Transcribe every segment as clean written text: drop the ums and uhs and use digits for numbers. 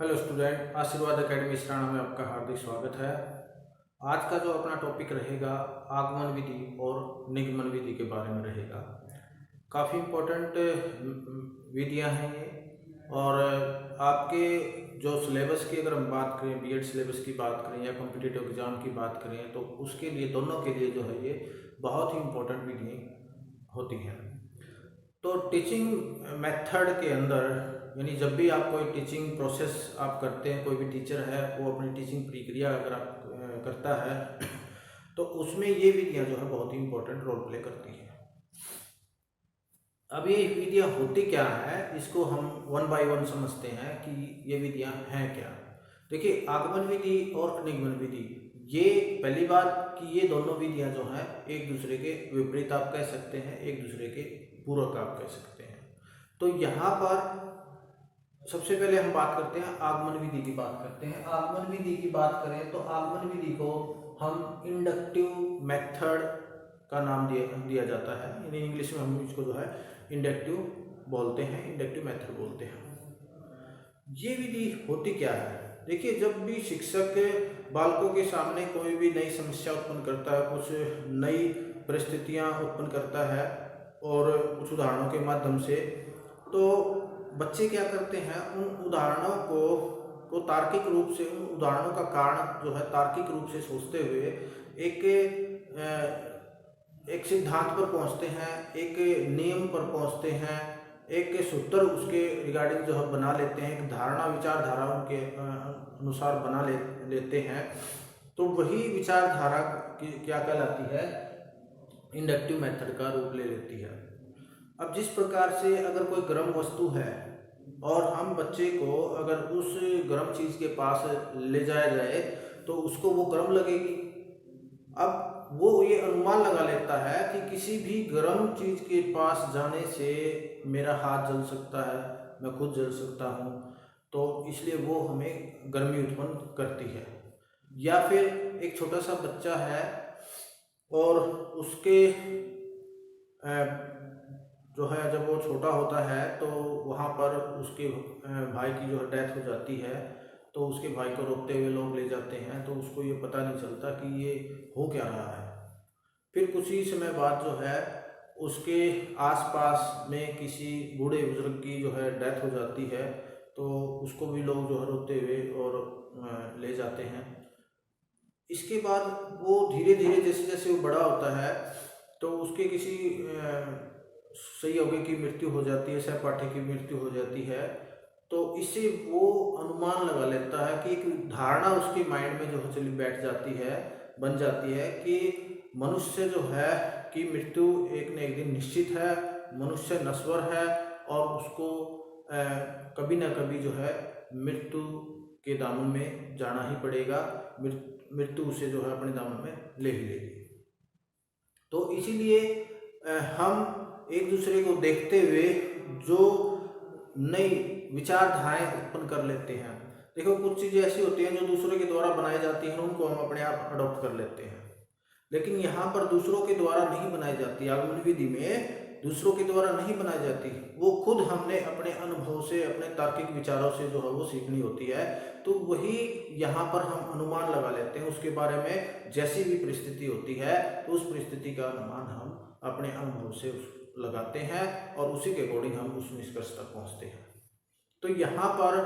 Hello student, आशीर्वाद academy Sarana में आपका हार्दिक स्वागत है। आज का जो अपना टॉपिक रहेगा आगमन विधि और निगमन विधि के बारे में रहेगा। काफ़ी इम्पोर्टेंट विधियां हैं ये। और आपके जो सिलेबस की अगर हम बात करें, बीएड सिलेबस की बात करें या कॉम्पिटिटिव एग्ज़ाम की बात करें, तो उसके लिए दोनों के लिए जो है ये बहुत ही इम्पोर्टेंट विधि होती हैं। तो टीचिंग मेथड के अंदर, यानी जब भी आप कोई टीचिंग प्रोसेस आप करते हैं, कोई भी टीचर है वो अपनी टीचिंग प्रक्रिया अगर आप करता है तो उसमें ये विधियाँ जो है बहुत ही इम्पोर्टेंट रोल प्ले करती हैं। अब ये विधियाँ होती क्या है, इसको हम वन बाय वन समझते हैं कि ये विधियाँ हैं क्या। देखिए, आगमन विधि और निगमन विधि, ये पहली बात कि ये दोनों विधियाँ जो हैं एक दूसरे के विपरीत आप कह सकते हैं, एक दूसरे के पूरक आप कह सकते हैं। तो यहाँ पर सबसे पहले हम बात करते हैं आगमन विधि की बात करते हैं। आगमन विधि की बात करें तो आगमन विधि को हम इंडक्टिव मेथड का नाम दिया जाता है, यानी इंग्लिश में हम इसको जो है इंडक्टिव बोलते हैं, इंडक्टिव मेथड बोलते हैं। ये विधि होती क्या है? देखिए, जब भी शिक्षक बालकों के सामने कोई भी नई समस्या उत्पन्न करता है, कुछ नई परिस्थितियां उत्पन्न करता है और कुछ उदाहरणों के माध्यम से, तो बच्चे क्या करते हैं, उन उदाहरणों को तार्किक रूप से, उन उदाहरणों का कारण जो है तार्किक रूप से सोचते हुए एक सिद्धांत पर पहुंचते हैं, एक नियम पर पहुंचते हैं, एक सूत्र उसके रिगार्डिंग जो है बना लेते हैं, एक धारणा विचारधारा उनके अनुसार बना लेते हैं। तो वही विचारधारा क्या कहलाती है, इंडक्टिव मेथड का रूप ले लेती है। अब जिस प्रकार से अगर कोई गर्म वस्तु है और हम बच्चे को अगर उस गर्म चीज़ के पास ले जाया जाए तो उसको वो गर्म लगेगी। अब वो ये अनुमान लगा लेता है कि किसी भी गर्म चीज़ के पास जाने से मेरा हाथ जल सकता है, मैं खुद जल सकता हूँ, तो इसलिए वो हमें गर्मी उत्पन्न करती है। या फिर एक छोटा सा बच्चा है और उसके जो है, जब वो छोटा होता है तो वहाँ पर उसके भाई की जो है डेथ हो जाती है, तो उसके भाई को रोकते हुए लोग ले जाते हैं, तो उसको ये पता नहीं चलता कि ये हो क्या रहा है। फिर कुछ ही समय बाद जो है उसके आसपास में किसी बूढ़े बुजुर्ग की जो है डेथ हो जाती है, तो उसको भी लोग जो है रोते हुए और ले जाते हैं। इसके बाद वो धीरे धीरे जैसे जैसे वो बड़ा होता है तो उसके किसी सहयोगी की मृत्यु हो जाती है, सहपाठी की मृत्यु हो जाती है। तो इससे वो अनुमान लगा लेता है कि एक धारणा उसके माइंड में जो है चली बैठ जाती है, बन जाती है कि मनुष्य जो है कि मृत्यु एक न एक दिन निश्चित है, मनुष्य नश्वर है और उसको कभी ना कभी जो है मृत्यु के दामन में जाना ही पड़ेगा, मृत्यु उसे जो है अपने दामन में ले ही लेगी। तो इसीलिए हम एक दूसरे को देखते हुए जो नई विचारधाराएं उत्पन्न कर लेते हैं। देखो, कुछ चीज़ें ऐसी होती हैं जो दूसरों के द्वारा बनाई जाती हैं, उनको हम अपने आप अडॉप्ट कर लेते हैं, लेकिन यहाँ पर दूसरों के द्वारा नहीं बनाई जाती। आगमन विधि में दूसरों के द्वारा नहीं बनाई जाती, वो खुद हमने अपने अनुभव से, अपने तार्किक विचारों से जो है वो सीखनी होती है। तो वही यहाँ पर हम अनुमान लगा लेते हैं उसके बारे में। जैसी भी परिस्थिति होती है तो उस परिस्थिति का अनुमान हम अपने अनुभव से लगाते हैं और उसी के अकॉर्डिंग हम उस निष्कर्ष तक पहुँचते हैं। तो यहाँ पर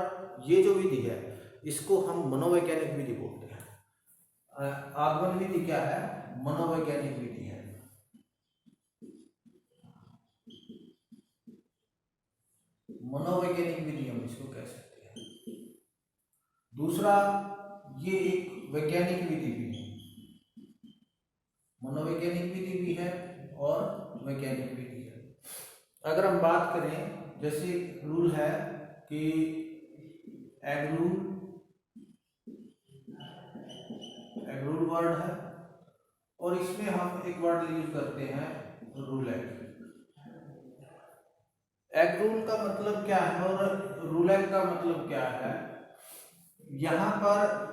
ये जो विधि है इसको हम मनोवैज्ञानिक विधि बोलते हैं। आगमन विधि क्या है? मनोवैज्ञानिक विधि है। मनोवैज्ञानिक विधि हम इसको कह सकते हैं। दूसरा, ये एक वैज्ञानिक विधि भी है, मनोवैज्ञानिक विधि भी है और वैज्ञानिक विधि है। अगर हम बात करें, जैसे रूल है कि एग रूल वर्ड है और इसमें हम एक वर्ड यूज करते हैं रूल एग। एग रूल का मतलब क्या है और रूल एग का मतलब क्या है? यहाँ पर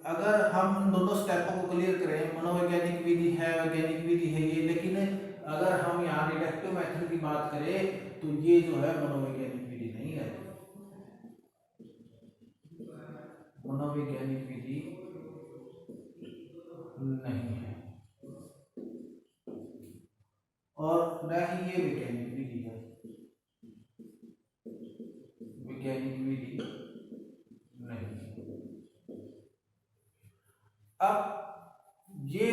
अगर हम उन दोनों स्टेपों को क्लियर करें, मनोवैज्ञानिक विधि है, वैज्ञानिक विधि है ये, लेकिन अगर हम यहाँ डिडक्टिव मेथड की बात करें तो ये जो है मनोवैज्ञानिक विधि नहीं है। मनोवैज्ञानिक विधि नहीं है और न ही ये वैज्ञानिक विधि है, वैज्ञानिक विधि नहीं है। अब ये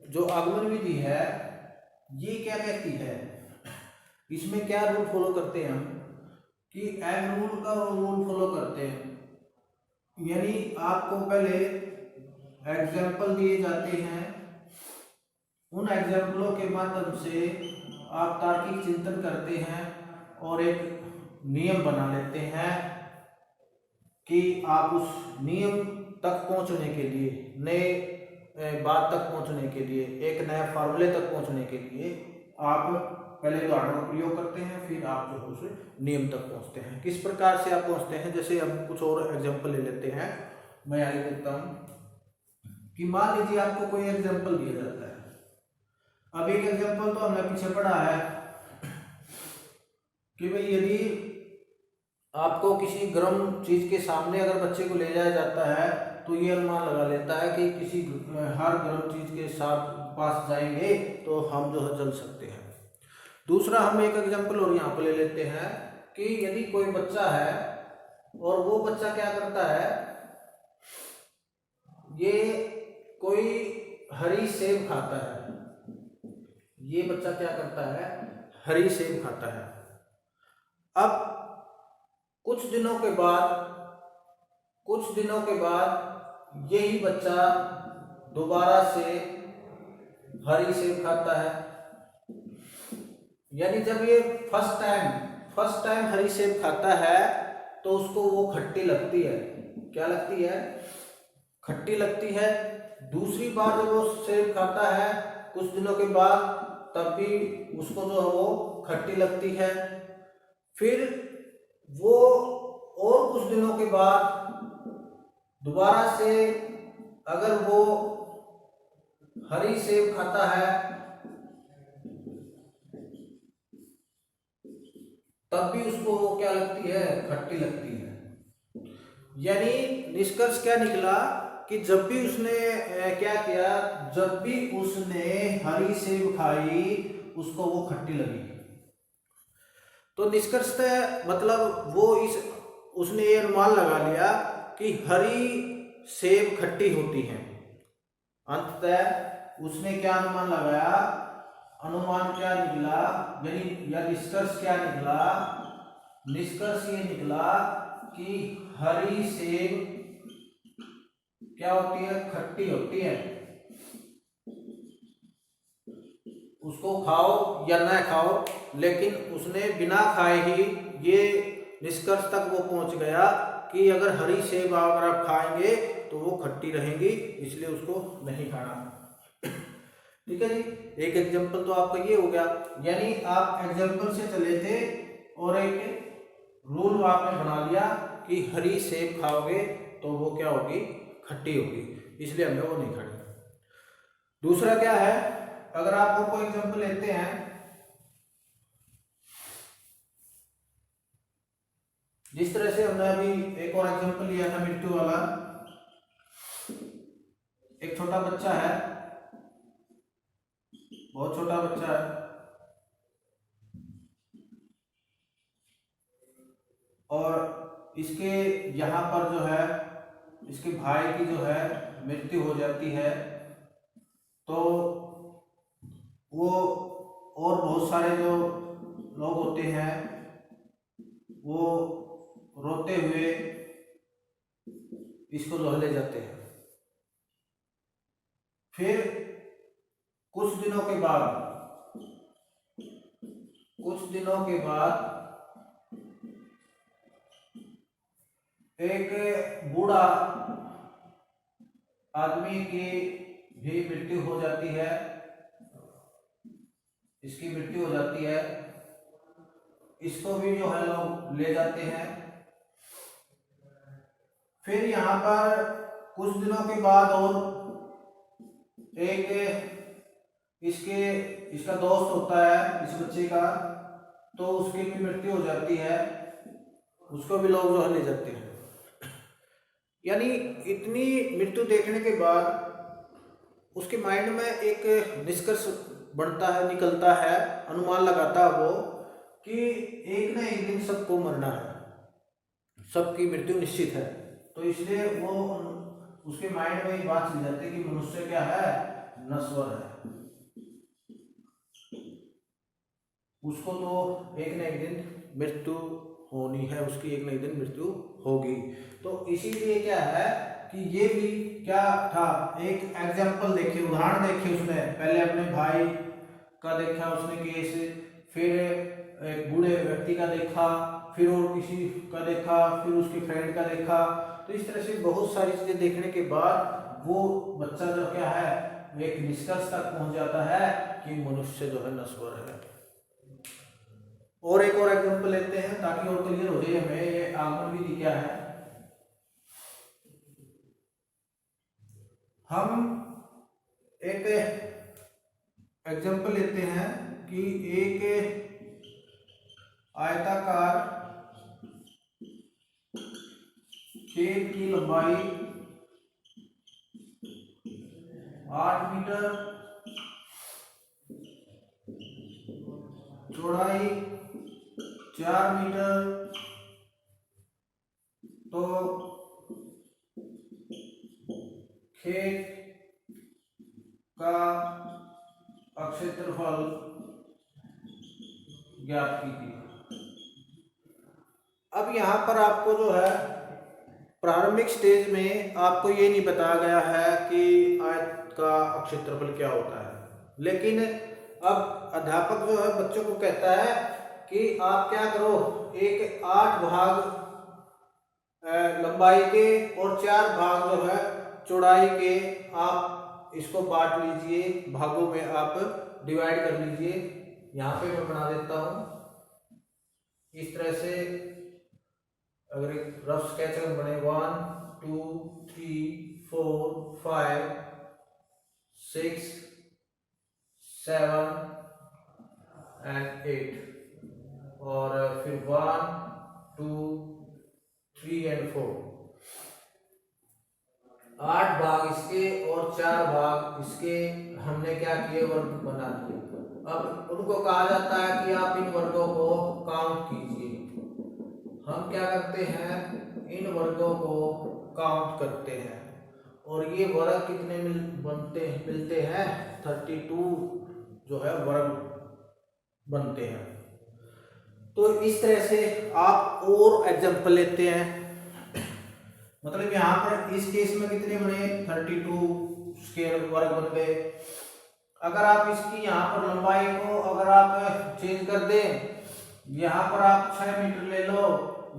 जो आगमन विधि है ये क्या कहती है, इसमें क्या रूल फॉलो करते हैं हम कि एग रूल का रूल फॉलो करते हैं, यानी आपको पहले एग्जाम्पल दिए जाते हैं, उन एग्जाम्पलों के माध्यम से आप तार्किक चिंतन करते हैं और एक नियम बना लेते हैं कि आप उस नियम तक पहुंचने के लिए, नए बात तक पहुंचने के लिए, एक नए फार्मूले तक पहुंचने के लिए आप पहले उदाहरण का प्रयोग करते हैं, फिर आप जो है उस नियम तक पहुंचते हैं। किस प्रकार से आप पहुंचते हैं, जैसे हम कुछ और एग्जाम्पल ले लेते हैं। मैं आगे देता हूं कि मान लीजिए आपको कोई एग्जाम्पल दिया जाता है। अब एक एग्जाम्पल तो हमने पीछे पढ़ा है कि भाई यदि आपको किसी गर्म चीज के सामने अगर बच्चे को ले जाया जाता है तो ये अनुमान लगा लेता है कि किसी हर गर्म चीज के साथ पास जाएंगे तो हम जो है जल सकते हैं। दूसरा हम एक एग्जाम्पल और यहाँ पर ले लेते हैं कि यदि कोई बच्चा है और वो बच्चा क्या करता है, ये कोई हरी सेब खाता है, ये बच्चा क्या करता है, हरी सेब खाता है। अब कुछ दिनों के बाद यही बच्चा दोबारा से हरी सेब खाता है, यानी जब ये फर्स्ट टाइम हरी सेब खाता है तो उसको वो खट्टी लगती है। क्या लगती है? खट्टी लगती है। दूसरी बार जब वो सेब खाता है कुछ दिनों के बाद, तब भी उसको जो है वो खट्टी लगती है। फिर वो और कुछ दिनों के बाद दोबारा से अगर वो हरी सेब खाता है तब भी उसको वो क्या लगती है, खट्टी लगती है। यानी निष्कर्ष क्या निकला कि जब भी उसने क्या किया, जब भी उसने हरी सेब खाई उसको वो खट्टी लगी। तो निष्कर्षतः मतलब उसने ये अनुमान लगा लिया कि हरी सेब खट्टी होती है। अंततः उसने क्या अनुमान लगाया, अनुमान क्या निकला, यानी या निष्कर्ष क्या निकला, निष्कर्ष ये निकला कि हरी सेब क्या होती है, खट्टी होती है। उसको खाओ या ना खाओ, लेकिन उसने बिना खाए ही ये निष्कर्ष तक वो पहुंच गया कि अगर हरी सेब अगर आप खाएंगे तो वो खट्टी रहेंगी, इसलिए उसको नहीं खाना। ठीक है जी, एक एग्जाम्पल तो आपका ये हो गया, यानी आप एग्जाम्पल से चले थे और एक रूल आपने बना लिया कि हरी सेब खाओगे तो वो क्या होगी, खट्टी होगी, इसलिए हमें वो नहीं खानी। दूसरा क्या है, अगर आप कोई एग्जाम्पल लेते हैं, जिस तरह से हमने अभी एक और एग्जाम्पल लिया था मृत्यु वाला। एक छोटा बच्चा है, बहुत छोटा बच्चा है, और इसके यहाँ पर जो है इसके भाई की जो है मृत्यु हो जाती है, तो वो और बहुत सारे जो लोग होते हैं वो रोते हुए इसको जो ले जाते हैं। फिर कुछ दिनों के बाद एक बूढ़ा आदमी की भी मृत्यु हो जाती है, इसकी मृत्यु हो जाती है, इसको भी जो है लोग ले जाते हैं। फिर यहाँ पर कुछ दिनों के बाद और एक इसका दोस्त होता है इस बच्चे का, तो उसकी भी मृत्यु हो जाती है, उसको भी लोग जो है ले जाते हैं। यानी इतनी मृत्यु देखने के बाद उसके माइंड में एक निष्कर्ष बनता है, निकलता है, अनुमान लगाता है वो कि एक न एक दिन सबको मरना है, सबकी मृत्यु निश्चित है। तो इसलिए वो उसके माइंड में एक बात चल जाती है कि मनुष्य क्या है, नश्वर है, उसको तो एक न एक दिन मृत्यु होनी है, उसकी एक न एक दिन मृत्यु होगी। तो इसीलिए क्या है कि ये भी क्या था, एक एग्जाम्पल देखिए, उदाहरण देखिए, उसने पहले अपने भाई का देखा उसने केस, फिर एक बूढ़े व्यक्ति का देखा, फिर और किसी का देखा, फिर उसके फ्रेंड का देखा। तो इस तरह से बहुत सारी चीजें देखने के बाद वो बच्चा जो क्या है एक निष्कर्ष तक पहुंच जाता है कि मनुष्य जो है नश्वर है। और एक और एग्जाम्पल लेते हैं ताकि और क्लियर हो जाए हमें ये आगमन विधि क्या है। हम एक एग्जाम्पल लेते हैं कि एक आयताकार खेत की लंबाई 8 मीटर, चौड़ाई 4 मीटर, तो खेत का क्षेत्रफल ज्ञात कीजिए। अब यहाँ पर आपको जो है प्रारंभिक स्टेज में आपको ये नहीं बताया गया है कि आयत का क्षेत्रफल क्या होता है, लेकिन अब अध्यापक जो है बच्चों को कहता है कि आप क्या करो, एक 8 भाग लंबाई के और 4 भाग जो है चौड़ाई के आप इसको बांट लीजिए, भागों में आप डिवाइड कर लीजिए। यहाँ पे मैं बना देता हूँ इस तरह से, अगर एक रफ स्केच बने 1 2 3 4 5 6 7 and 8, और फिर 1 2 3 and 4, 8 भाग इसके और 4 भाग इसके हमने क्या किए, वर्ग बना दिए। अब उनको कहा जाता है कि आप इन वर्गों को काउंट कीजिए। हम क्या करते हैं, इन वर्गों को काउंट करते हैं, और ये वर्ग कितने मिलते हैं 32 जो है वर्ग बनते हैं। तो इस तरह से आप और एग्जांपल लेते हैं, मतलब यहाँ पर इस केस में कितने बने 32 स्क्वायर वर्ग बन गए। अगर आप इसकी यहाँ पर लंबाई को अगर आप चेंज कर दें, यहाँ पर आप 6 मीटर ले लो,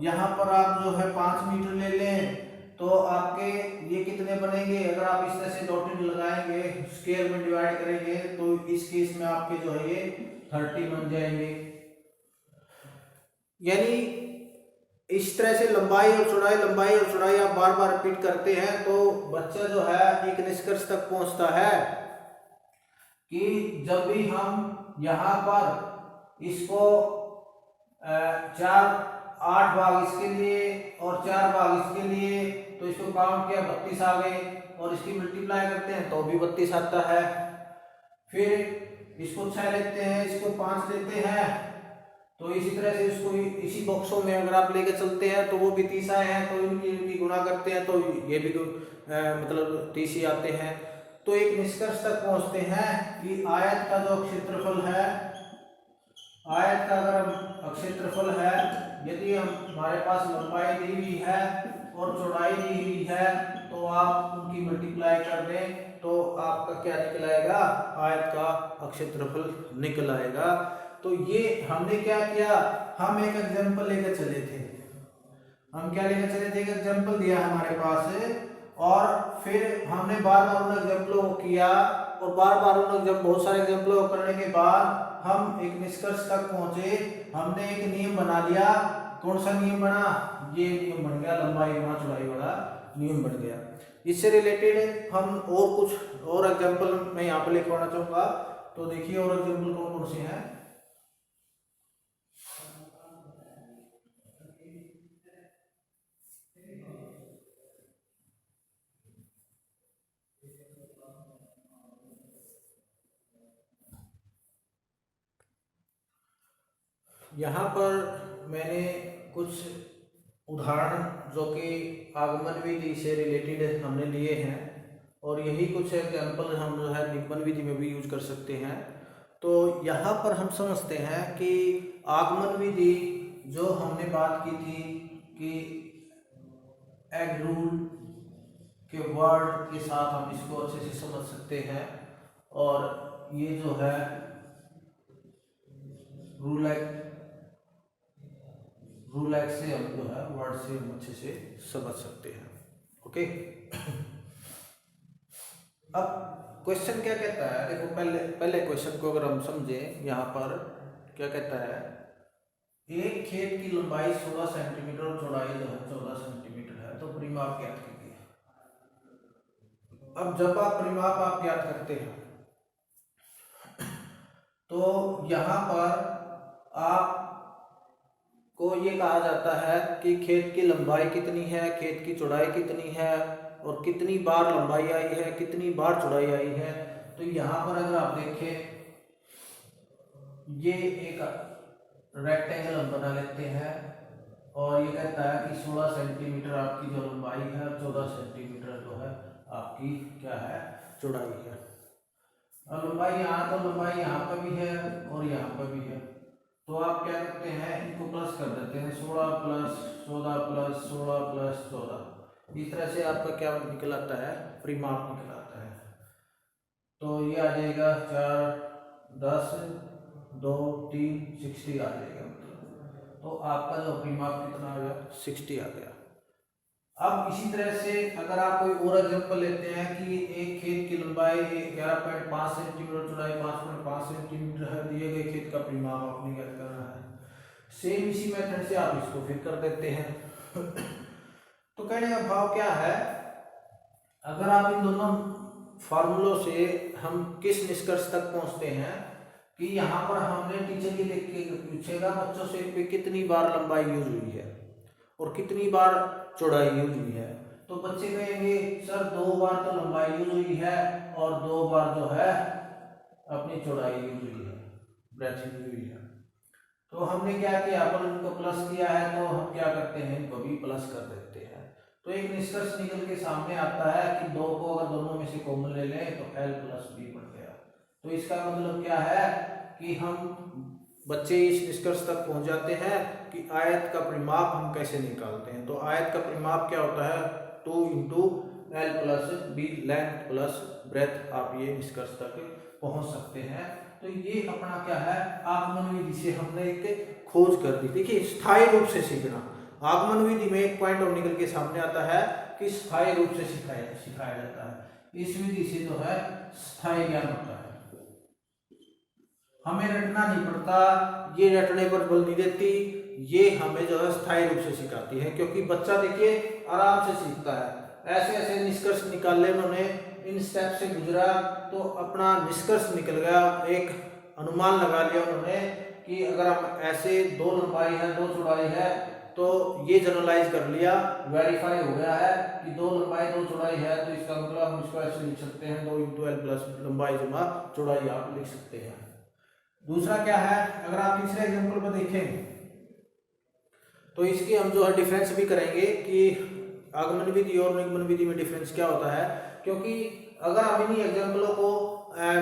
यहाँ पर आप जो है 5 मीटर ले लें, तो आपके ये कितने बनेंगे, अगर आप इस तरह से डॉटेड लगाएंगे, स्क्वायर में डिवाइड करेंगे, तो इस केस में आपके जो है ये 30 बन जाएंगे। यानी इस तरह से लंबाई और चौड़ाई आप बार बार रिपीट करते हैं तो बच्चा जो है एक निष्कर्ष तक पहुंचता है कि जब भी हम यहाँ पर इसको 8 भाग इसके लिए और 4 भाग इसके लिए, तो इसको काउंट किया 32 आ गए, और इसकी मल्टीप्लाई करते हैं तो भी 32 आता है। फिर इसको 6 लेते हैं, इसको 5 लेते हैं, तो इसी तरह से इसको इसी बॉक्सों में अगर आप लेके चलते हैं तो वो भी 30 आए हैं, तो इनकी गुणा करते हैं तो ये भी मतलब 30 ही आते हैं। तो एक निष्कर्ष तक पहुंचते हैं कि आयत का जो क्षेत्रफल है, आयत का अगर क्षेत्रफल है, यदि हमारे पास लंबाई दी हुई है और चौड़ाई दी हुई है, तो आप उनकी मल्टीप्लाई कर दें तो आपका क्या निकल आएगा, आयत का क्षेत्रफल निकल आएगा। तो ये हमने क्या किया, हम एक एग्जांपल लेकर चले थे, हम क्या लेकर चले थे, एक एग्जांपल दिया हमारे पास, और फिर हमने बार बार उन एग्जांपलों को किया, और बार बार उन बहुत सारे एग्जांपलों को करने के बाद हम एक निष्कर्ष तक पहुंचे। हमने एक नियम बना लिया, कौन सा नियम बना, ये नियम बन गया, लंबाई गुणा चौड़ाई वाला नियम बन गया। इससे रिलेटेड हम और कुछ और एग्जांपल मैं यहाँ पे लिखवाना चाहूंगा, तो देखिए और एग्जांपल कौन कौन से हैं। यहाँ पर मैंने कुछ उदाहरण जो कि आगमन विधि से रिलेटेड हमने लिए हैं, और यही कुछ एग्जाम्पल हम जो है निगमन विधि में भी यूज कर सकते हैं। तो यहाँ पर हम समझते हैं कि आगमन विधि जो हमने बात की थी कि एग रूल के वर्ड के साथ हम इसको अच्छे से समझ सकते हैं, और ये जो है रूल एक्ट से हम जो है वर्ड से हम अच्छे से समझ सकते हैं। ओके, अब क्वेश्चन क्या कहता है, देखो पहले क्वेश्चन को अगर हम समझें, यहाँ पर क्या कहता है, एक खेत की लंबाई 16 सेंटीमीटर और चौड़ाई जो है 14 सेंटीमीटर है, तो परिमाप ज्ञात कीजिए। अब जब आप परिमाप आप ज्ञात करते हैं तो यहाँ पर आपको ये कहा जाता है कि खेत की लंबाई कितनी है, खेत की चौड़ाई कितनी है, और कितनी बार लंबाई आई है, कितनी बार चौड़ाई आई है। तो यहाँ पर अगर आप देखें, ये एक रेक्टेंगल हम बना लेते हैं, और ये कहता है कि 16 सेंटीमीटर आपकी जो लंबाई है, 14 सेंटीमीटर जो है आपकी क्या है, चौड़ाई है। और लंबाई यहाँ, तो लंबाई यहाँ पर भी है और यहाँ पर भी है, तो आप क्या करते हैं, इनको प्लस कर देते हैं, 16 प्लस 14 प्लस 16 प्लस 14। इस तरह से आपका क्या निकल आता है, परिमाप निकल आता है। तो ये आ जाएगा 4 10 2 3 60 आ जाएगा, तो आपका जो परिमाप कितना आ गया, 60 आ गया। अब इसी तरह से अगर आप कोई और एग्जांपल लेते हैं कि एक खेत की लंबाई 11.5 सेंटीमीटर, चौड़ाई 5.5 सेंटीमीटर है, दिए गए खेत का परिमाप आपने ज्ञात करना है। सेम इसी मेथड से आप इसको फिर कर देते हैं। तो कहने का भाव क्या है, अगर आप इन दोनों फार्मूलों से हम किस निष्कर्ष तक पहुंचते हैं कि यहाँ पर हमने टीचर ये लिख के पूछेगा बच्चों से कि कितनी बार लंबाई यूज हुई है और कितनी बार चौड़ाई यूज हुई है, तो बच्चे कहेंगे सर 2 बार तो लंबाई यूज हुई है और 2 बार जो है अपनी चौड़ाई यूज हुई है, ब्रेथ यूज हुई है। तो हमने क्या किया, अपन इनको प्लस किया है, तो हम क्या करते हैं, इनको भी प्लस कर देते हैं। तो एक निष्कर्ष निकल के सामने आता है कि 2 को अगर दोनों में से कॉमन ले लें तो L + B बन गया। तो इसका मतलब क्या है कि हम बच्चे इस निष्कर्ष तक पहुंच जाते हैं कि आयत का परिमाप हम कैसे निकालते हैं। तो आयत का परिमाप क्या होता है, 2 × L + B length plus breadth, आप ये निष्कर्ष तक पहुंच सकते हैं। तो ये अपना क्या है, आगमन विधि से हमने एक खोज कर दी। देखिए स्थायी रूप से सीखना, आगमन विधि में एक पॉइंट और निकल के सामने आता है कि स्थायी रूप से सिखाया जाता है। इस विधि से जो है स्थायी ज्ञान होता है, हमें रटना नहीं पड़ता, ये रटने पर बल नहीं देती, ये हमें जो है स्थायी रूप से सिखाती है। क्योंकि बच्चा देखिए आराम से सीखता है, ऐसे ऐसे निष्कर्ष निकाले उन्होंने, इन स्टेप से गुजरा तो अपना निष्कर्ष निकल गया, एक अनुमान लगा लिया उन्होंने कि अगर हम ऐसे 2 लंबाई है 2 चौड़ाई है, तो ये जनरलाइज कर लिया, वेरीफाई हो गया है कि 2 लंबाई 2 चौड़ाई है, तो इसका मतलब हम इसको ऐसे लिख सकते हैं, 2 × L + लंबाई जमा चौड़ाई आप लिख सकते हैं। दूसरा क्या है, अगर आप तीसरे एग्जांपल पर देखें तो इसकी हम जो है डिफरेंस भी करेंगे कि आगमन विधि और निगमन विधि में डिफरेंस क्या होता है। क्योंकि अगर आप इन्हीं एग्जांपलों को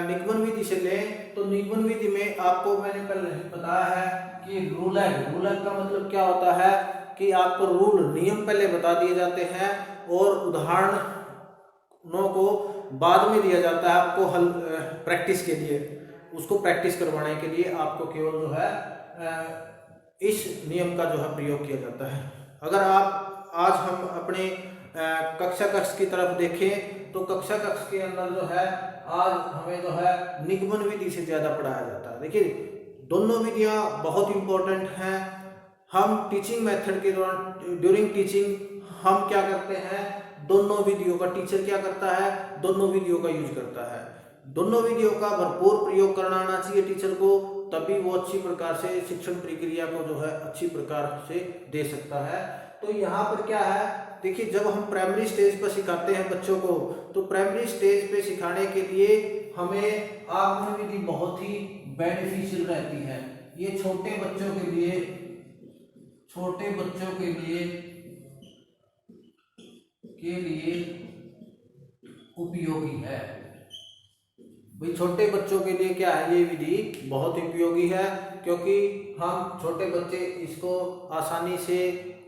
निगमन विधि से लें तो निगमन विधि में आपको मैंने पहले बताया है कि रूल का मतलब क्या होता है कि आपको रूल नियम पहले बता दिए जाते हैं और उदाहरणों को बाद में दिया जाता है आपको हल प्रैक्टिस के लिए, उसको प्रैक्टिस करवाने के लिए आपको केवल जो है इस नियम का जो है प्रयोग किया जाता है। अगर आप आज हम अपने कक्षा कक्ष की तरफ देखें तो कक्षा कक्ष के अंदर जो है आज हमें जो है निगमन विधि से ज़्यादा पढ़ाया जाता है। देखिए दोनों विधियाँ बहुत इम्पोर्टेंट हैं। हम टीचिंग मेथड के दौरान ड्यूरिंग टीचिंग हम क्या करते हैं, दोनों विधियों का टीचर क्या करता है, दोनों विधियों का यूज करता है। दोनों विधियों का भरपूर प्रयोग करना आना चाहिए टीचर को, तभी वो अच्छी प्रकार से शिक्षण प्रक्रिया को जो है अच्छी प्रकार से दे सकता है। तो यहाँ पर क्या है, देखिए जब हम प्राइमरी स्टेज पर सिखाते हैं बच्चों को, तो प्राइमरी स्टेज पे सिखाने के लिए हमें आगमन विधि बहुत ही बेनिफिशियल रहती है। ये छोटे बच्चों के लिए उपयोगी है। भाई छोटे बच्चों के लिए क्या है, ये विधि बहुत उपयोगी है, क्योंकि हम छोटे बच्चे इसको आसानी से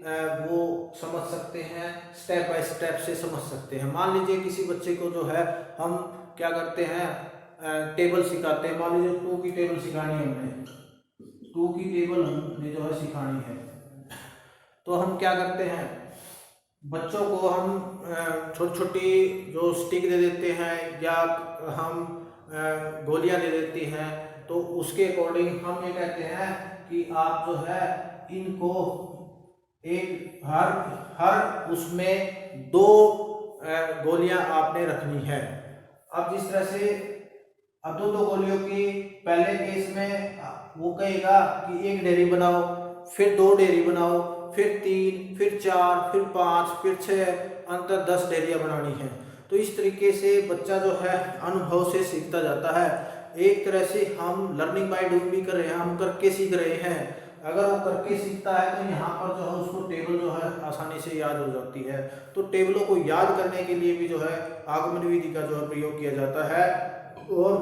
वो समझ सकते हैं, स्टेप बाय स्टेप से समझ सकते हैं। मान लीजिए किसी बच्चे को जो है हम क्या करते हैं, टेबल सिखाते हैं। मान लीजिए 2 की टेबल सिखानी है, हमने 2 की टेबल हमने जो है सिखानी है, तो हम क्या करते हैं, बच्चों को हम छोटी छोटी जो स्टिक दे देते हैं या हम गोलियां दे देती हैं। तो उसके अकॉर्डिंग हम ये कहते हैं कि आप जो है इनको एक हर उसमें 2 गोलियां आपने रखनी है। अब जिस तरह से अब 2 गोलियों की पहले केस में वो कहेगा कि 1 ढेरी बनाओ, फिर 2 ढेरी बनाओ, फिर 3, फिर 4, फिर 5, फिर 6, अंतर 10 ढेरियां बनानी है। तो इस तरीके से बच्चा जो है अनुभव से सीखता जाता है। एक तरह से हम लर्निंग बाय डूइंग भी कर रहे हैं, हम करके सीख रहे हैं। अगर वो करके सीखता है तो यहाँ पर जो है उसको टेबल जो है आसानी से याद हो जाती है। तो टेबलों को याद करने के लिए भी जो है आगमन विधि का जो है प्रयोग किया जाता है। और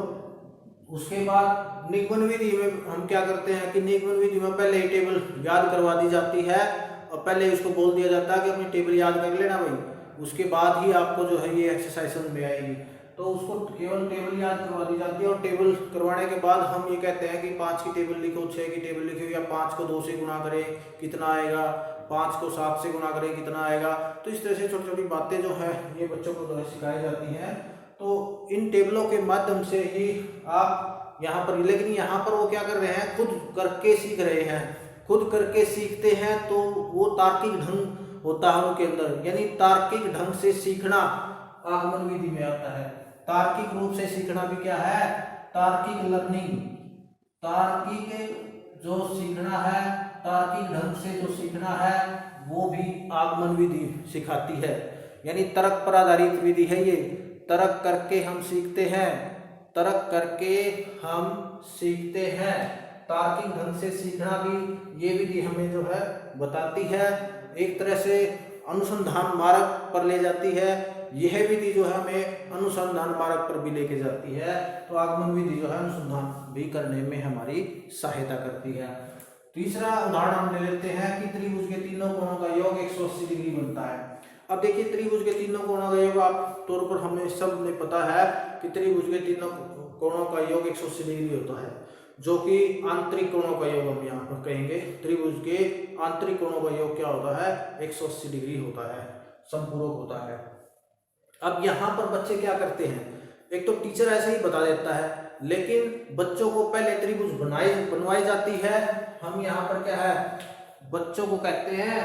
उसके बाद निगमन विधि में हम क्या करते हैं कि निगमन विधि में पहले ही टेबल याद करवा दी जाती है और पहले उसको बोल दिया जाता है कि अपनी टेबल याद कर लेना भाई, उसके बाद ही आपको जो है ये एक्सरसाइज समझ में आएगी। तो उसको केवल टेबल याद करवा दी जाती है और टेबल करवाने के बाद हम ये कहते हैं कि 5 की टेबल लिखो, 6 की टेबल लिखो, या 5 को 2 से गुणा करें कितना आएगा, 5 को 7 से गुणा करें कितना आएगा। तो इस तरह से छोटी छोटी बातें जो है ये बच्चों को जो है सिखाई जाती हैं। तो इन टेबलों के माध्यम से ही आप यहाँ पर, लेकिन यहाँ पर वो क्या कर रहे हैं, खुद करके सीख रहे हैं। खुद करके सीखते हैं तो वो तार्किक ढंग होता है उनके अंदर, यानी तार्किक ढंग से सीखना आगमन विधि में आता है। तार्किक रूप से सीखना भी क्या है, तार्किक लर्निंग। तार्किक जो सीखना है, तार्किक ढंग से जो सीखना है वो भी आगमन विधि सिखाती है। यानी तर्क पर आधारित विधि है ये। तर्क करके हम सीखते हैं, तर्क करके हम सीखते हैं। तार्किक ढंग से सीखना भी ये विधि हमें जो है बताती है, एक तरह से अनुसंधान मार्ग पर ले जाती है। यह विधि जो है हमें अनुसंधान मार्ग पर भी लेके जाती है। तो आगमन विधि जो है अनुसंधान भी करने में हमारी सहायता करती है। तीसरा उदाहरण हम ले लेते हैं कि त्रिभुज के तीनों कोणों का योग 180 डिग्री बनता है। अब देखिए त्रिभुज के तीनों कोणों का योग आप तौर पर हमें सब ने पता है कि त्रिभुज के तीनों कोणों का योग 180 डिग्री होता है, जो कि आंतरिक कोणों का योग हम यहाँ पर कहेंगे। त्रिभुज के आंतरिक कोणों का योग क्या होता है, 180 डिग्री होता है, संपूरक होता है। अब यहाँ पर बच्चे क्या करते हैं, एक तो टीचर ऐसे ही बता देता है, लेकिन बच्चों को पहले त्रिभुज बनवाई जाती है। हम यहाँ पर क्या है, बच्चों को कहते हैं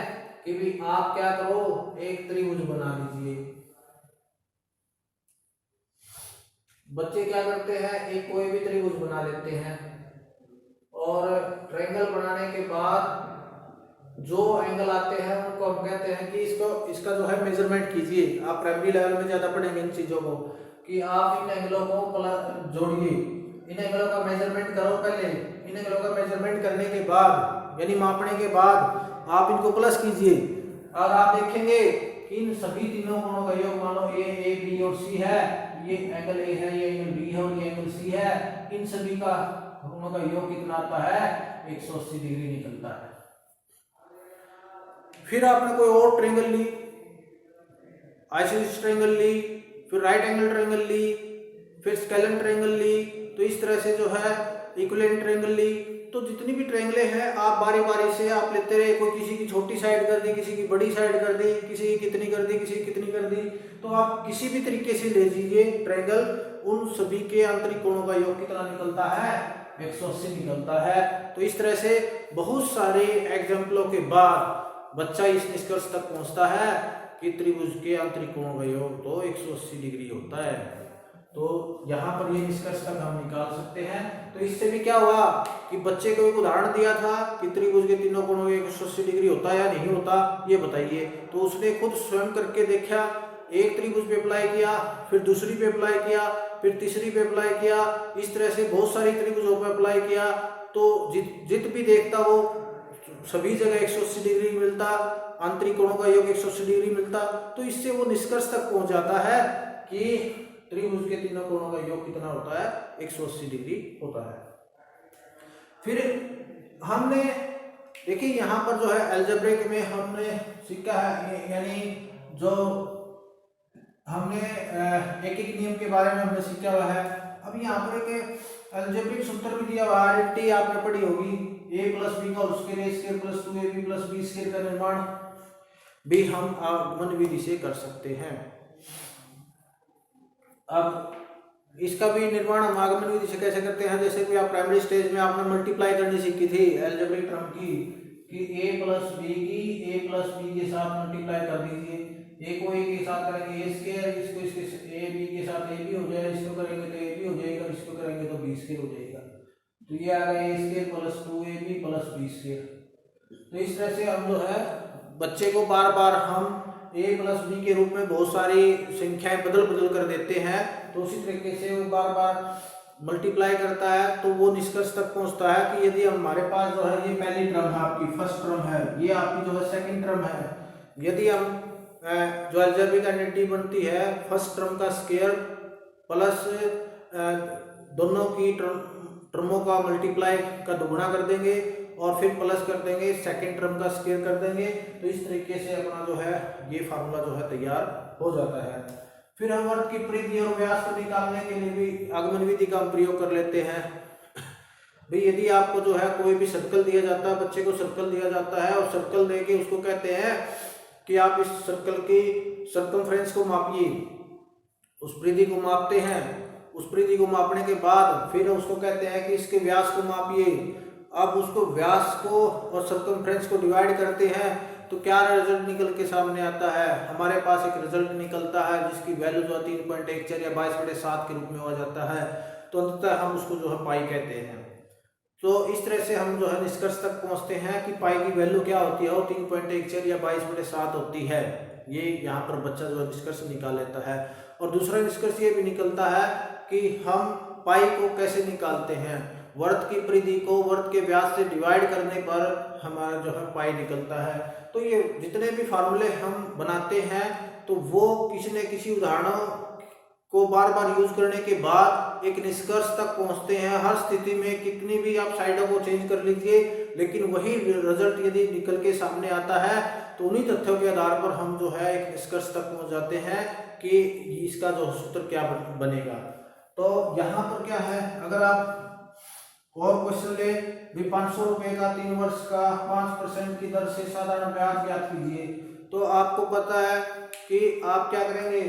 कि भी आप क्या करो, एक त्रिभुज बना लीजिए। बच्चे क्या करते हैं, एक कोई भी त्रिभुज बना लेते हैं और ट्रायंगल बनाने के बाद जो एंगल आते हैं उनको हम कहते हैं कि इसका जो है मेजरमेंट कीजिए। आप प्राइमरी लेवल में ज्यादा पढ़ेंगे इन चीजों को कि आप इन एंगलों को जोड़िए, इन एंगलों का मेजरमेंट करो। पहले इन एंगलों का मेजरमेंट करने के बाद यानी मापने के बाद आप इनको प्लस कीजिए और आप देखेंगे कि इन सभी तीनों कोणों का योग, मान लो ए बी और सी है, ये एंगल ए है, ये एंगल बी है और ये एंगल सी है, इन सभी का कोणों का योग कितना आता है, 180 डिग्री निकलता है। फिर आपने कोई और ट्रायंगल ली, आइसोसेलेस ट्रायंगल ली, फिर राइट एंगल ट्रायंगल ली, फिर स्केलेन ट्रायंगल ली, तो इस तरह से जो है इक्विलेटरल ट्रायंगल ली। तो जितनी भी ट्रायंगलें हैं आप बारी बारी से आप लेते रहे। कोई किसी की छोटी साइड कर दी, किसी की बड़ी साइड कर दी, किसी की कितनी कर दी, किसी की कितनी कर दी। तो आप किसी भी तरीके से ले लीजिए ट्रायंगल, उन सभी के आंतरिक कोणों का योग कितना निकलता है, 180 निकलता है। तो इस तरह से बहुत सारे एग्जाम्पलों के बाद बच्चा इस निष्कर्ष तक पहुंचता है कि त्रिभुज के आंतरिक कोणों का योग तो 180 डिग्री होता है। तो यहाँ पर ये निष्कर्ष तक हम निकाल सकते हैं। तो इससे भी क्या हुआ कि बच्चे को एक उदाहरण दिया था कि त्रिभुज के तीनों कोणों में 180 डिग्री होता है या नहीं होता, ये बताइए। तो उसने खुद स्वयं करके देखा, एक त्रिभुज पे अप्लाई किया, फिर दूसरी पे अप्लाई किया, फिर तीसरी पे अप्लाई किया, इस तरह से बहुत सारी त्रिभुजों पे अप्लाई किया। तो जित भी देखता वो सभी जगह 180 डिग्री मिलता, आंतरिक कोणों का योग 180 डिग्री मिलता। तो इससे वो निष्कर्ष तक पहुंच जाता है कि त्रिभुज के तीनों कोणों का योग कितना होता है, 180 डिग्री होता है। फिर हमने देखिए यहाँ पर जो है अलजेब्रिक में हमने सीखा है, यानी जो हमने एक एक नियम के बारे में हमने सीखा हुआ है। अब यहाँ पर एक अलजेब्रिक सूत्र भी दिया हुआ है, आइडेंटिटी आपने पढ़ी होगी, a प्लस बी का square square plus 2ab plus b square का निर्माण भी हम आगमन विधि से कर सकते हैं। अब इसका भी निर्माण हम आगमन विधि से कैसे करते हैं, जैसे कि आप प्राइमरी स्टेज में आपने मल्टीप्लाई करनी सीखी थी अलजेब्रिक टर्म की, कि a प्लस बी की a प्लस बी के साथ मल्टीप्लाई कर दीजिए, a को a के साथ करेंगे a स्क्वायर, इसको इसके a b के साथ a b हो जाएगा, इसको करेंगे तो a b हो जाएगा, इसको करेंगे तो b स्क्वायर हो जाएगा। तो ये आ गया a square plus 2ab plus b square. तो इस तरह से हम जो है बच्चे को बार बार हम a प्लस बी के रूप में बहुत सारी संख्याएं बदल बदल कर देते हैं, तो उसी तरीके से वो बार बार मल्टीप्लाई करता है, तो वो निष्कर्ष तक पहुंचता है कि यदि हमारे पास जो है ये पहली टर्म है आपकी, फर्स्ट टर्म है, ये आपकी जो है सेकंड टर्म है, यदि हम जो अलजेब्रिक आइडेंटिटी बनती है फर्स्ट टर्म का स्क्वायर प्लस दोनों की टर्मों का मल्टीप्लाई का दुगुना कर देंगे और फिर प्लस कर देंगे, सेकंड टर्म का स्क्वायर कर देंगे, तो इस तरीके से अपना जो है ये फार्मूला जो है तैयार हो जाता है। फिर हम वर्ग की परिधि और व्यास को निकालने के लिए भी आगमन विधि का प्रयोग कर लेते हैं। भाई यदि आपको जो है कोई भी सर्कल दिया जाता है, बच्चे को सर्कल दिया जाता है और सर्कल देके उसको कहते हैं कि आप इस सर्कल की सर्कमफ्रेंस को मापिए, उस परिधि को मापते हैं, उस परिधि को मापने के बाद फिर उसको कहते हैं कि इसके व्यास को मापिए। अब उसको व्यास को और सर्कमफ्रेंस को डिवाइड करते हैं तो क्या रिजल्ट निकल के सामने आता है, हमारे पास एक रिजल्ट निकलता है जिसकी वैल्यू जो 3.14 या 22/7 के रूप में हो जाता है, तो अंततः हम उसको जो है पाई कहते हैं। तो इस तरह से हम जो है निष्कर्ष तक पहुंचते हैं कि पाई की वैल्यू क्या होती है, वो 3.14 या 22/7 होती है। ये यहाँ पर बच्चा जो है निष्कर्ष निकाल लेता है। और दूसरा निष्कर्ष ये भी निकलता है कि हम पाई को कैसे निकालते हैं, वर्त की परिधि को वर्त के व्यास से डिवाइड करने पर हमारा जो है पाई निकलता है। तो ये जितने भी फार्मूले हम बनाते हैं तो वो किसी न किसी उदाहरणों को बार बार यूज करने के बाद एक निष्कर्ष तक पहुंचते हैं। हर स्थिति में कितनी भी आप साइडों को चेंज कर लीजिए, लेकिन वही रिजल्ट यदि निकल के सामने आता है तो उन्हीं तथ्यों के आधार पर हम जो है एक निष्कर्ष तक पहुंच जाते हैं कि इसका जो सूत्र क्या बनेगा। तो यहाँ पर क्या है, अगर आप और क्वेश्चन ले भी 500 रुपए का 3 वर्ष का 5% की दर से साधारण ब्याज ज्ञात कीजिए, तो आपको पता है कि आप क्या करेंगे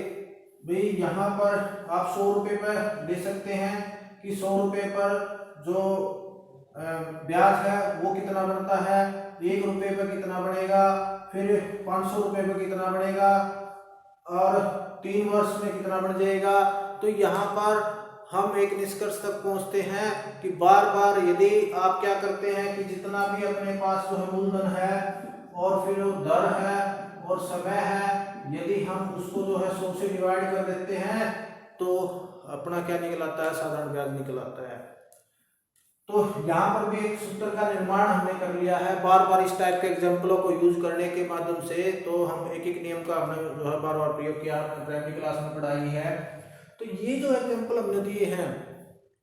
भाई, यहाँ पर आप 100 रुपये पर ले सकते हैं कि 100 रुपये पर जो ब्याज है वो कितना बनता है, 1 रुपये पर कितना बनेगा, फिर 500 रुपये पर कितना बनेगा और 3 वर्ष में कितना बन जाएगा। तो यहाँ पर हम एक निष्कर्ष तक पहुंचते हैं कि बार बार यदि आप क्या करते हैं कि जितना भी अपने पास जो है मूलधन है और फिर दर है और समय है, यदि हम उसको जो है 100 से डिवाइड कर देते हैं तो अपना क्या निकल आता है, साधारण ब्याज निकल आता है। तो यहाँ पर भी एक सूत्र का निर्माण हमने कर लिया है बार बार इस टाइप के एग्जाम्पलों को यूज करने के माध्यम से। तो हम एक एक नियम का हमने जो है बार बार प्रयोग किया, प्राइमरी क्लास में पढ़ाई है। तो ये जो एग्जाम्पल हमने दिए हैं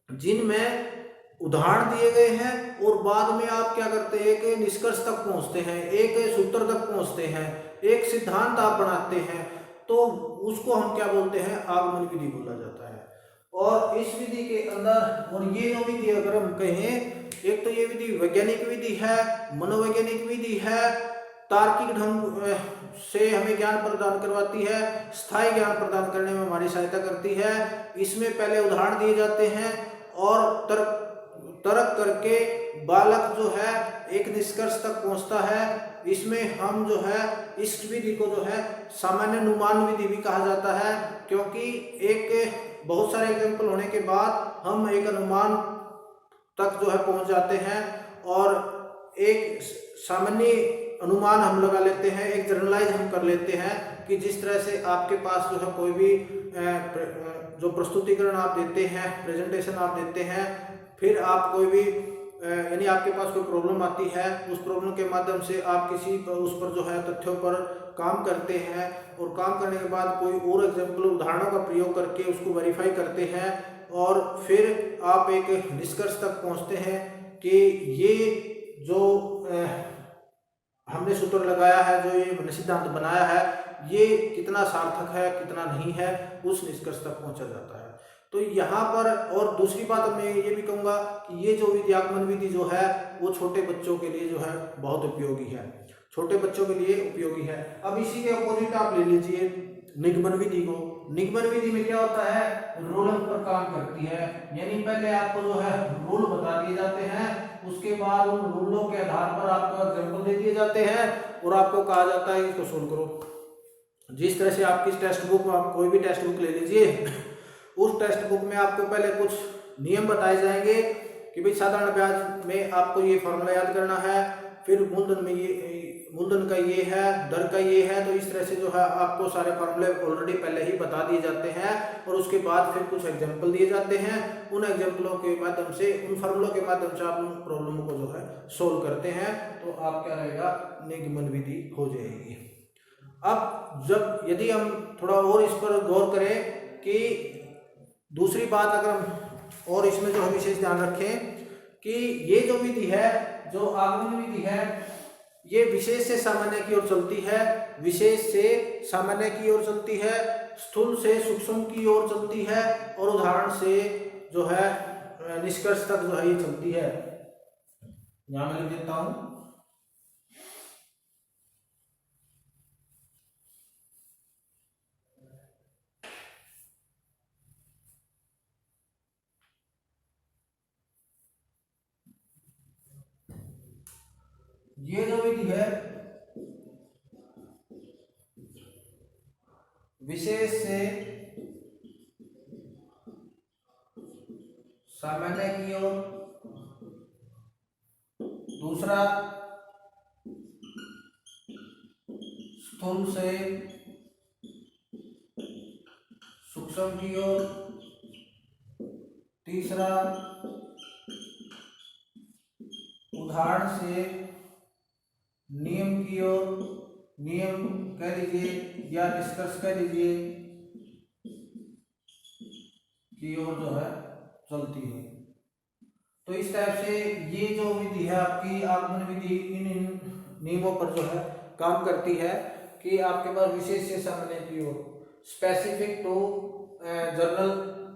जिनमें उदाहरण दिए गए हैं और बाद में आप क्या करते हैं, एक निष्कर्ष तक पहुंचते हैं, एक सूत्र तक पहुंचते हैं, एक सिद्धांत आप बनाते हैं, तो उसको हम क्या बोलते हैं, आगमन विधि बोला जाता है। और इस विधि के अंदर, और ये जो विधि अगर हम कहें, एक तो ये विधि वैज्ञानिक विधि है, मनोवैज्ञानिक विधि है, तार्किक ढंग से हमें ज्ञान प्रदान करवाती है, स्थायी ज्ञान प्रदान करने में हमारी सहायता करती है। इसमें पहले उदाहरण दिए जाते हैं और तर्क करके बालक जो है एक निष्कर्ष तक पहुंचता है। इसमें हम जो है इस विधि को जो है सामान्य अनुमान विधि भी कहा जाता है, क्योंकि एक बहुत सारे एग्जाम्पल होने के बाद हम एक अनुमान तक जो है पहुंच जाते हैं और एक सामान्य अनुमान हम लगा लेते हैं, एक जनरलाइज हम कर लेते हैं कि जिस तरह से आपके पास जो है कोई भी जो प्रस्तुतिकरण आप देते हैं, प्रेजेंटेशन आप देते हैं, फिर आप कोई भी यानी आपके पास कोई प्रॉब्लम आती है, उस प्रॉब्लम के माध्यम से आप किसी पर उस पर जो है तथ्यों पर काम करते हैं और काम करने के बाद कोई और एग्जाम्पल उदाहरणों का प्रयोग करके उसको वेरीफाई करते हैं और फिर आप एक निष्कर्ष तक पहुंचते हैं कि ये जो हमने सूत्र लगाया है, जो ये सिद्धांत बनाया है, ये कितना सार्थक है कितना नहीं है, उस निष्कर्ष तक पहुंचा जाता है। तो यहाँ पर और दूसरी बात मैं ये भी कहूँगा कि ये जो विधि आगमन विधि जो है वो छोटे बच्चों के लिए जो है बहुत उपयोगी है, छोटे बच्चों के लिए उपयोगी है। अब इसी के अपोजिट आप ले लीजिए निगमन विधि को। निगमन विधि में क्या होता है, रूल पर काम करती है, यानी पहले आपको जो है रूल बता दिए जाते हैं, उसके बाद उन रूलों के आधार पर आपको एग्जाम्पल दे दिए जाते हैं और आपको कहा जाता है इसको सोल्व करो। जिस तरह से आपकी टेक्स्ट बुक, आप कोई भी टेक्स्ट बुक ले लीजिए, उस टेक्स्ट बुक में आपको पहले कुछ नियम बताए जाएंगे कि भाई साधारण ब्याज में आपको ये फॉर्मूला याद करना है, फिर मूलधन में ये मूलधन का ये है, दर का ये है। तो इस तरह से जो है आपको सारे फॉर्मूले ऑलरेडी पहले ही बता दिए जाते हैं और उसके बाद फिर कुछ एग्जाम्पल दिए जाते हैं। उन एग्जाम्पलों के माध्यम से, उन फॉर्मूलों के माध्यम से आप उन प्रॉब्लम को जो है सोल्व करते हैं, तो आप क्या रहेगा, निगमन विधि हो जाएगी। अब जब यदि हम थोड़ा और इस पर गौर करें कि दूसरी बात अगर हम और इसमें जो हम विशेष ध्यान रखें कि ये जो विधि है, जो आगमन विधि है, ये विशेष से सामान्य की ओर चलती है, विशेष से सामान्य की ओर चलती है, स्थूल से सूक्ष्म की ओर चलती है और उदाहरण से जो है निष्कर्ष तक जो है ये चलती है। यहां मैं लिख देता हूं, ये जो विधि है विशेष से सामान्य की ओर, दूसरा स्थूल से सूक्ष्म की ओर, तीसरा उदाहरण से नियम की ओर, नियम कह लीजिए या निष्कर्ष कह लीजिए की ओर जो है चलती है। तो इस टाइप से ये जो विधि है आपकी आगमन विधि इन नियमों पर जो है काम करती है कि आपके पास विशेष से सामान्य की ओर, स्पेसिफिक टू जर्नल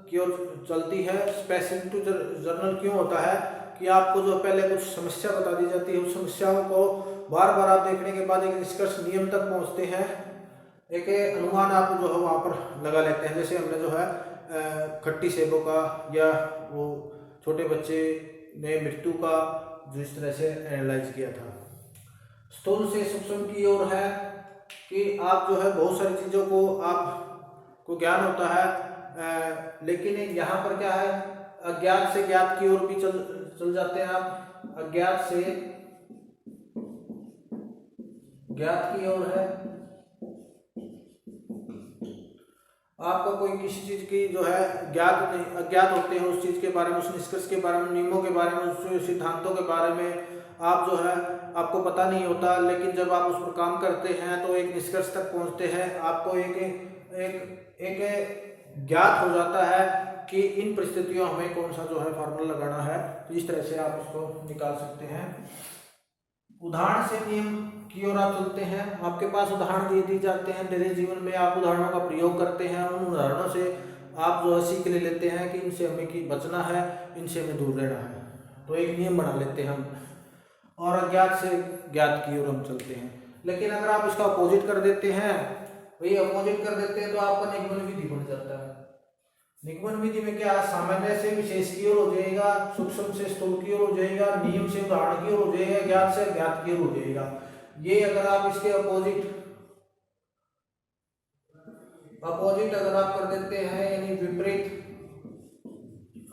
की ओर चलती है। स्पेसिफिक टू जर्नल क्यों होता है कि आपको जो पहले कुछ समस्या बता दी जाती है, उस समस्याओं को बार बार आप देखने के बाद एक निष्कर्ष नियम तक पहुंचते हैं, एक अनुमान आप जो है वहाँ पर लगा लेते हैं। जैसे हमने जो है खट्टी सेबों का या वो छोटे बच्चे ने मृत्यु का जिस तरह से एनालाइज किया था। स्थूल से सूक्ष्म की ओर है कि आप जो है बहुत सारी चीज़ों को आपको ज्ञान होता है, लेकिन यहाँ पर क्या है, अज्ञात से ज्ञात की ओर भी चल जाते हैं आप। अज्ञात से ज्ञात की ओर है, आपको कोई किसी चीज की जो है ज्ञात नहीं, अज्ञात होते हैं उस चीज के बारे में, उस निष्कर्ष के बारे में, नियमों के बारे में, उस सिद्धांतों के बारे में आप जो है आपको पता नहीं होता, लेकिन जब आप उस पर काम करते हैं तो एक निष्कर्ष तक पहुंचते हैं, आपको एक ज्ञात हो जाता है कि इन परिस्थितियों हमें कौन सा जो है फार्मूला लगाना है। तो इस तरह से आप उसको निकाल सकते हैं। उदाहरण से नियम की ओर आप चलते हैं, आपके पास उदाहरण दिए जाते हैं, डेली जीवन में आप उदाहरणों का प्रयोग करते हैं, उन उदाहरणों से आप जो है सीख ले लेते हैं कि इनसे हमें की बचना है, इनसे हमें दूर रहना है, तो एक नियम बना लेते हैं हम, और अज्ञात से ज्ञात की ओर हम चलते हैं। लेकिन अगर आप इसका अपोजिट कर देते हैं, वही अपोजिट कर देते हैं, तो आपका निगमन विधि बन जाता है। निगमन विधि में क्या, सामान्य से विशेष की ओर हो जाएगा, सूक्ष्म से स्थूल की ओर हो जाएगा, नियम से उदाहरण की ओर हो जाएगा, ज्ञात से ज्ञात की ओर हो जाएगा। ये अगर आप इसके अपोजिट अगर आप कर देते हैं, यानी विपरीत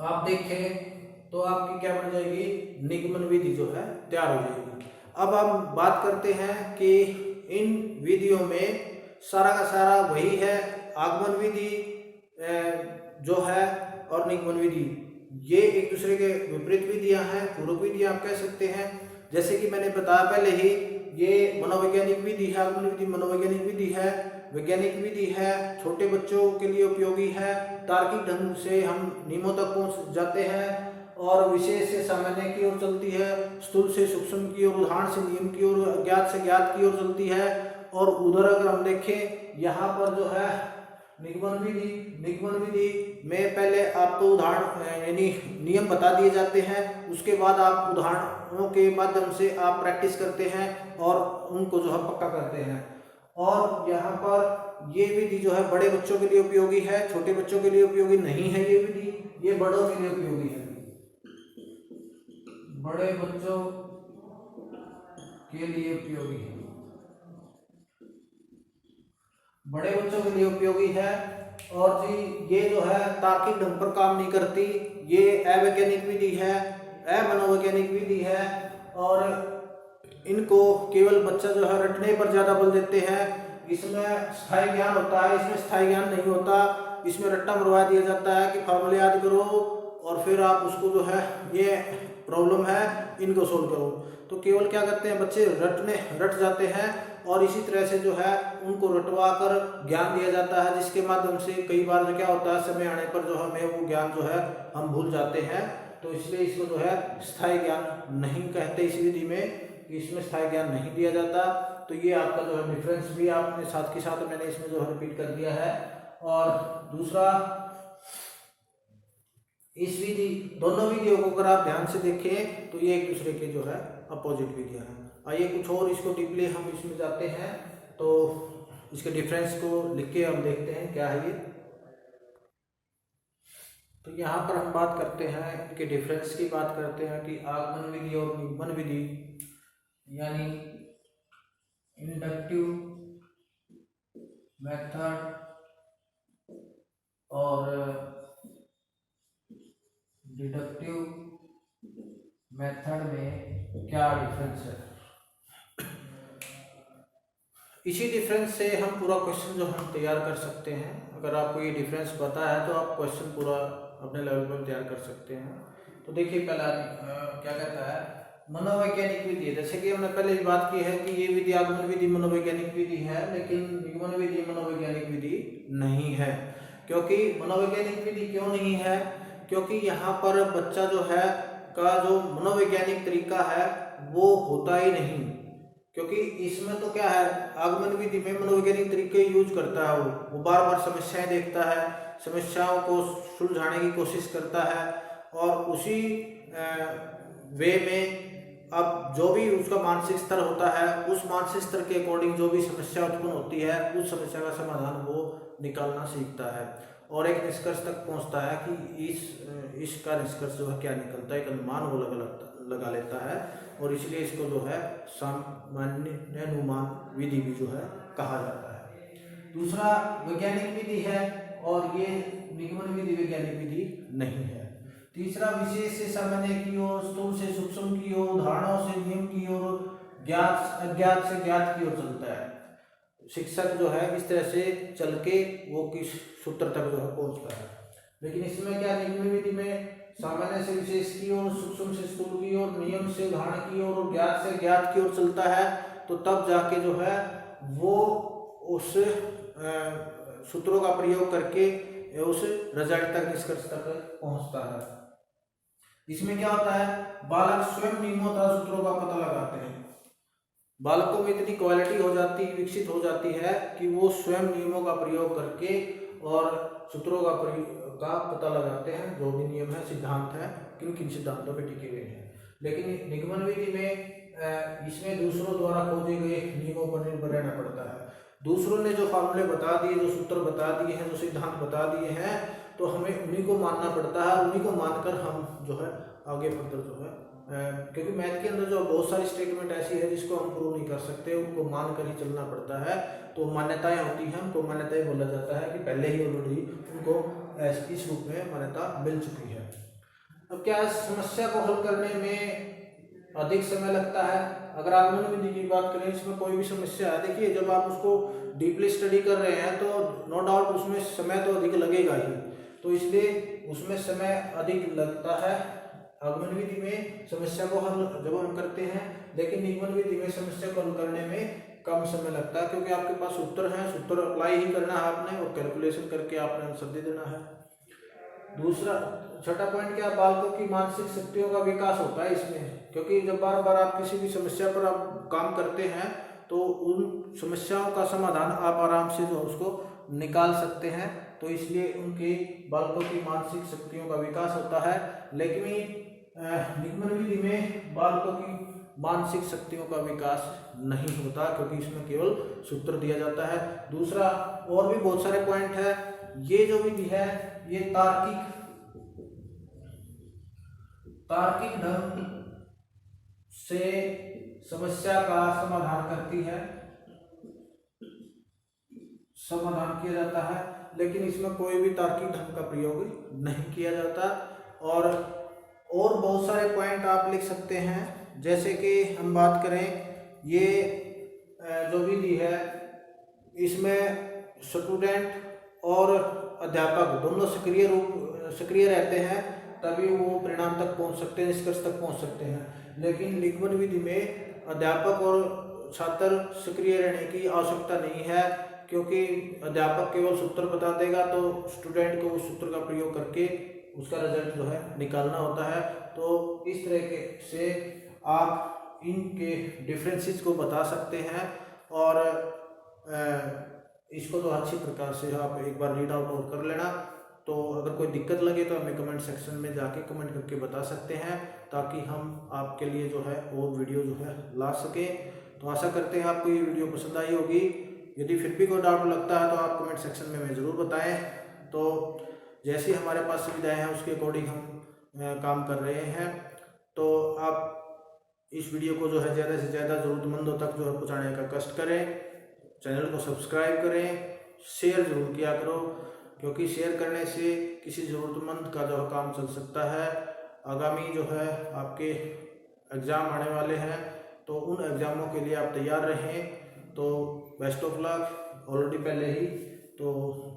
आप देखें, तो आपकी क्या बन जाएगी, निगमन विधि जो है तैयार हो जाएगी। अब हम बात करते हैं कि इन विधियों में सारा का सारा वही है, आगमन विधि जो है और निगमन विधि, ये एक दूसरे के विपरीत विधियां हैं, पूरक विधियां आप कह सकते हैं। जैसे कि मैंने बताया पहले ही, ये मनोवैज्ञानिक विधि है, आगमन विधि मनोवैज्ञानिक विधि है, वैज्ञानिक विधि है, छोटे बच्चों के लिए उपयोगी है, तार्किक ढंग से हम नियमों तक पहुंच जाते हैं, और विशेष से सामान्य की ओर चलती है, स्थूल से सूक्ष्म की ओर, उदाहरण से नियम की ओर, अज्ञात से ज्ञात की ओर चलती है। और उधर अगर हम देखें, यहाँ पर जो है निगमन विधि में पहले आपको उदाहरण यानी नियम बता दिए जाते हैं, उसके बाद आप उदाहरणों के माध्यम से आप प्रैक्टिस करते हैं और उनको जो है पक्का करते हैं। और यहाँ पर ये विधि जो है बड़े बच्चों के लिए उपयोगी है, छोटे बच्चों के लिए उपयोगी नहीं है। ये विधि ये बड़ों के लिए उपयोगी है, बड़े बच्चों के लिए उपयोगी है, बड़े बच्चों के लिए उपयोगी है। और जी ये जो है तार्किक ढंग पर काम नहीं करती, ये अवैज्ञानिक विधि है, अमनोवैज्ञानिक विधि है, और इनको केवल बच्चा जो है रटने पर ज्यादा बल देते हैं। इसमें स्थायी ज्ञान होता है, इसमें स्थायी ज्ञान नहीं होता। इसमें रट्टा मरवा दिया जाता है कि फॉर्मूले याद करो और फिर आप उसको जो है ये प्रॉब्लम है इनको सोल्व करो। तो केवल क्या करते हैं बच्चे रट जाते हैं, और इसी तरह से जो है उनको रटवा कर ज्ञान दिया जाता है, जिसके माध्यम से कई बार जो क्या होता है समय आने पर जो हमें वो ज्ञान जो है हम भूल जाते हैं। तो इसलिए इसको जो है स्थायी ज्ञान नहीं कहते इस विधि में, इसमें स्थायी ज्ञान नहीं दिया जाता। तो ये आपका जो है डिफरेंस भी आपने साथ के साथ मैंने इसमें जो है रिपीट कर दिया है। और दूसरा, इस विधि दोनों विधियों को अगर आप ध्यान से देखें तो ये एक दूसरे के जो है अपोजिट विधियां हैं। आइए कुछ और इसको डीपली हम इसमें जाते हैं, तो इसके डिफरेंस को लिख के हम देखते हैं क्या है ये। तो यहाँ पर हम बात करते हैं इनके डिफरेंस की, बात करते हैं कि आगमन विधि और निगमन विधि यानी इंडक्टिव मेथड और डिडक्टिव मेथड में क्या डिफरेंस है। इसी डिफरेंस से हम पूरा क्वेश्चन जो हम तैयार कर सकते हैं। अगर आपको ये डिफरेंस पता है तो आप क्वेश्चन पूरा अपने लेवल पर तैयार कर सकते हैं। तो देखिए पहला क्या कहता है, मनोवैज्ञानिक विधि। जैसे कि हमने पहले ही बात की है कि ये विधि आगमन विधि मनोवैज्ञानिक विधि है, लेकिन निगमन विधि मनोवैज्ञानिक विधि नहीं है। क्योंकि मनोवैज्ञानिक विधि क्यों नहीं है? क्योंकि यहाँ पर बच्चा जो है का जो मनोवैज्ञानिक तरीका है वो होता ही नहीं। क्योंकि इसमें तो क्या है, आगमन विधि में मनोवैज्ञानिक तरीके यूज करता है, वो बार बार समस्याएं देखता है, समस्याओं को सुलझाने की कोशिश करता है, और उसी वे में अब जो भी उसका मानसिक स्तर होता है उस मानसिक स्तर के अकॉर्डिंग जो भी समस्या उत्पन्न होती है उस समस्या का समाधान वो निकालना सीखता है, और एक निष्कर्ष तक पहुंचता है कि इसका निष्कर्ष जो है क्या निकलता है, एक अनुमान वो लगा लेता है, और इसलिए इसको जो है सामान्य अनुमान विधि भी जो है कहा जाता है। दूसरा वैज्ञानिक विधि है, और ये निगमन विधि वैज्ञानिक विधि नहीं है। तीसरा, विशेष से सामान्य की ओर, स्थूल से सूक्ष्म की ओर, उदाहरणों से नियम की ओर, ज्ञात अज्ञात से ज्ञात की ओर चलता है। शिक्षक जो है इस तरह से चल के वो किस सूत्र तक जो है पहुंचता है। लेकिन इसमें क्या, निगमन विधि में सामान्य से विशेष की ओर, सूक्ष्म से स्थूल की ओर, नियम से उदाहरण की ओर और ज्ञात से ज्ञात की ओर चलता है। तो तब जाके जो है वो उस सूत्रों का प्रयोग करके उस रिजल्ट तक, निष्कर्ष तक पहुंचता है। इसमें क्या होता है, बालक स्वयं नियमों तथा सूत्रों का पता लगाते हैं। बालकों में इतनी क्वालिटी हो जाती, विकसित हो जाती है कि वो स्वयं नियमों का प्रयोग करके और सूत्रों का पता लगाते हैं, जो भी नियम है, सिद्धांत है, किन किन सिद्धांतों पे टिके हुए हैं। लेकिन निगमन विधि में इसमें दूसरों द्वारा खोजे गए नियमों पर निर्भर रहना पड़ता है। दूसरों ने जो फॉर्मूले बता दिए, जो सूत्र बता दिए हैं, जो सिद्धांत बता दिए हैं, तो हमें उन्हीं को मानना पड़ता है, उन्हीं को मानकर हम जो है आगे फर्दर जो है, क्योंकि मैथ के अंदर जो बहुत सारी स्टेटमेंट ऐसी है जिसको हम प्रूव नहीं कर सकते, उनको मान कर ही चलना पड़ता है। तो मान्यताएं होती हैं, उनको मान्यताएं बोला जाता है कि पहले ही ऑलरेडी उनको इस रूप में मान्यता मिल चुकी है। अब क्या समस्या को हल करने में अधिक समय लगता है? अगर आगमन विधि की बात करें, इसमें कोई भी समस्या है, देखिए जब आप उसको डीपली स्टडी कर रहे हैं तो नो डाउट उसमें समय तो अधिक लगेगा ही, तो इसलिए उसमें समय अधिक लगता है। आगमन विधि में समस्या को हल जब हम करते हैं, लेकिन निगमन विधि में समस्या को हल करने में कम समय लगता है, क्योंकि आपके पास सूत्र है, सूत्र अप्लाई ही करना है आपने और कैलकुलेशन करके आपने आंसर दे देना है। दूसरा छठा पॉइंट क्या, बालकों की मानसिक शक्तियों का विकास होता है इसमें, क्योंकि जब बार बार आप किसी भी समस्या पर आप काम करते हैं तो उन समस्याओं का समाधान आप आराम से जो उसको निकाल सकते हैं, तो इसलिए उनके बालकों की मानसिक शक्तियों का विकास होता है। लेकिन निगमन विधि में बालकों की मानसिक शक्तियों का विकास नहीं होता, क्योंकि इसमें केवल सूत्र दिया जाता है। दूसरा और भी बहुत सारे पॉइंट है, ये जो विधि है ये तार्किक ढंग से समस्या का समाधान करती है, समाधान किया जाता है, लेकिन इसमें कोई भी तार्किक ढंग का प्रयोग नहीं किया जाता। और बहुत सारे पॉइंट आप लिख सकते हैं, जैसे कि हम बात करें, ये जो विधि है इसमें स्टूडेंट और अध्यापक दोनों सक्रिय रहते हैं, तभी वो परिणाम तक पहुंच सकते हैं, निष्कर्ष तक पहुंच सकते हैं। लेकिन निगमन विधि में अध्यापक और छात्र सक्रिय रहने की आवश्यकता नहीं है, क्योंकि अध्यापक केवल सूत्र बता देगा तो स्टूडेंट को उस सूत्र का प्रयोग करके उसका रिजल्ट जो है निकालना होता है। तो इस तरीके से आप इनके डिफरेंसेस को बता सकते हैं, और इसको तो अच्छी प्रकार से आप एक बार रीड आउट और कर लेना। तो अगर कोई दिक्कत लगे तो हमें कमेंट सेक्शन में जाके कमेंट करके बता सकते हैं, ताकि हम आपके लिए जो है और वीडियो जो है ला सकें। तो आशा करते हैं आपको ये वीडियो पसंद आई होगी। यदि फिर भी कोई डाउट लगता है तो आप कमेंट सेक्शन में हमें ज़रूर बताएं। तो जैसी हमारे पास सुविधाएं हैं उसके अकॉर्डिंग हम काम कर रहे हैं। तो आप इस वीडियो को जो है ज़्यादा से ज़्यादा ज़रूरतमंदों तक जो है पहुँचाने का कष्ट करें। चैनल को सब्सक्राइब करें, शेयर जरूर किया करो, क्योंकि शेयर करने से किसी ज़रूरतमंद का जो काम चल सकता है। आगामी जो है आपके एग्ज़ाम आने वाले हैं, तो उन एग्ज़ामों के लिए आप तैयार रहें। तो बेस्ट ऑफ लक ऑलरेडी पहले ही। तो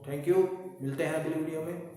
थैंक यू, मिलते हैं अगली वीडियो में।